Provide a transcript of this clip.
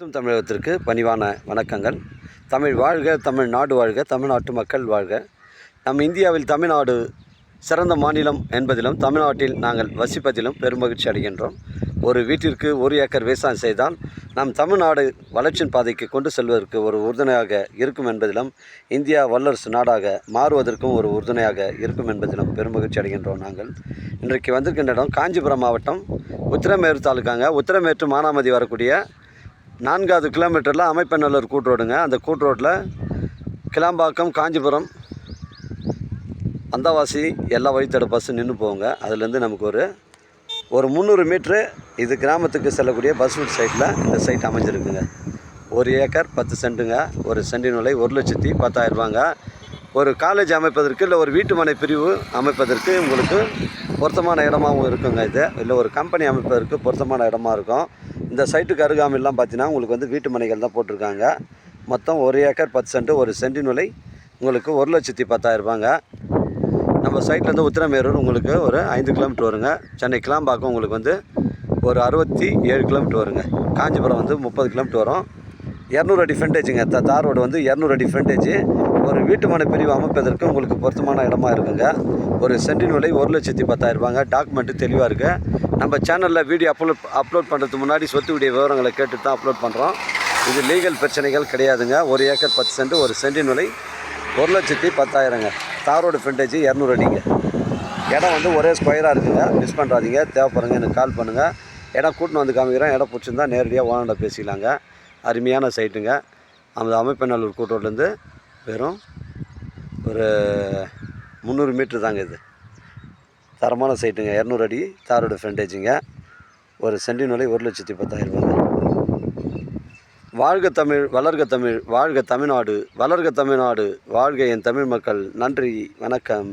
தமிழகத்திற்கு பணிவான வணக்கங்கள். தமிழ் வாழ்க, தமிழ்நாடு வாழ்க, தமிழ்நாட்டு மக்கள் வாழ்க. நம் இந்தியாவில் தமிழ்நாடு சிறந்த மாநிலம் என்பதிலும் தமிழ்நாட்டில் நாங்கள் வசிப்பதிலும் பெருமகிழ்ச்சி அடைகின்றோம். ஒரு வீட்டிற்கு 1 ஏக்கர் விவசாயம் செய்தால் நம் தமிழ்நாடு வளர்ச்சியின் பாதைக்கு கொண்டு செல்வதற்கு ஒரு உறுதுணையாக இருக்கும் என்பதிலும் இந்தியா வல்லரசு நாடாக மாறுவதற்கும் ஒரு உறுதுணையாக இருக்கும் என்பதிலும் பெருமகிழ்ச்சி அடைகின்றோம். நாங்கள் இன்றைக்கு வந்திருக்கின்ற இடம் காஞ்சிபுரம் மாவட்டம் உத்திரமேரூர் தாலுக்காங்க. உத்திரமேரூர் மானாமதி வரக்கூடிய 4வது கிலோமீட்டரில் அமைப்பநல்லூர் கூட்ரோடுங்க. அந்த கூட்ரோட்டில் கிளாம்பாக்கம், காஞ்சிபுரம், அந்தவாசி எல்லா வழித்தட பஸ்ஸு நின்று போங்க. அதுலேருந்து நமக்கு ஒரு 300 மீட்ரு இது கிராமத்துக்கு செல்லக்கூடிய பஸ் ரூட் சைட்டில் இந்த சைட் அமைஞ்சிருக்குங்க. 1 ஏக்கர் 10 சென்ட்டுங்க. ஒரு சென்டின் விலை 1,10,000 ரூபாங்க. ஒரு காலேஜ் அமைப்பதற்கு இல்லை ஒரு வீட்டு மனை பிரிவு அமைப்பதற்கு உங்களுக்கு பொருத்தமான இடமாகவும் இருக்குங்க. இது இல்லை ஒரு கம்பெனி அமைப்பதற்கு பொருத்தமான இடமா இருக்கும். இந்த சைட்டுக்கு அருகாமையெல்லாம் பார்த்தீங்கன்னா உங்களுக்கு வீட்டு மனைகள் தான் போட்டிருக்காங்க. மொத்தம் 1 ஏக்கர் 10 சென்ட். ஒரு சென்டின் விலை உங்களுக்கு 1,10,000 ரூபாங்க. நம்ம சைட்லேருந்து உத்திரமேரூர் உங்களுக்கு ஒரு 5 கிலோமீட்டர் வருங்க. சென்னை கிளாம்பாக்கம் உங்களுக்கு ஒரு 67 கிலோமீட்டர் வருங்க. காஞ்சிபுரம் 30 கிலோமீட்டர் வரும். 200 அடி ஃப்ரண்டேஜுங்க. தார் ரோடு 200 அடி ஃப்ரண்டேஜ். ஒரு வீட்டு மனை பிரிவு அமைப்பதற்கு உங்களுக்கு பொருத்தமான இடமா இருக்குங்க. ஒரு சென்டின் விலை 1,10,000 ரூபாங்க. டாக்குமெண்ட்டு தெளிவாக இருக்குது. நம்ம சேனலில் வீடியோ அப்லோட் பண்ணுறதுக்கு முன்னாடி சொத்து வீடியோ விவரங்களை கேட்டு தான் அப்லோட் பண்ணுறோம். இது லீகல் பிரச்சனைகள் கிடையாதுங்க. 1 ஏக்கர் 10 சென்ட். ஒரு சென்டின் விலை 1,10,000ங்க. தார் ரோடு ஃப்ரண்டேஜ் 200 அடிங்க. இடம் ஒரே ஸ்கொயராக இருக்குங்க. மிஸ் பண்ணுறாதீங்க. தேவைப்படுங்க எனக்கு கால் பண்ணுங்கள். இடம் கூட்டின்னு வந்து காமிக்கிறேன். இடம் பிடிச்சிருந்தா நேரடியாக ஓனர்கிட்ட பேசிக்கலாங்க. அருமையான சைட்டுங்க. அந்த அமைப்பநல்லூர் கூட்டோட்லேருந்து வெறும் ஒரு 300 மீட்ரு தாங்க. இது தரமான சைட்டுங்க. 200 அடி தார் ரோடு ஃப்ரண்டேஜுங்க. ஒரு சென்டின் விலை 1,10,000 ரூபாங்க. வாழ்க தமிழ், வளர்க தமிழ், வாழ்க தமிழ்நாடு, வளர்க தமிழ்நாடு, வாழ்க என் தமிழ் மக்கள். நன்றி, வணக்கம்.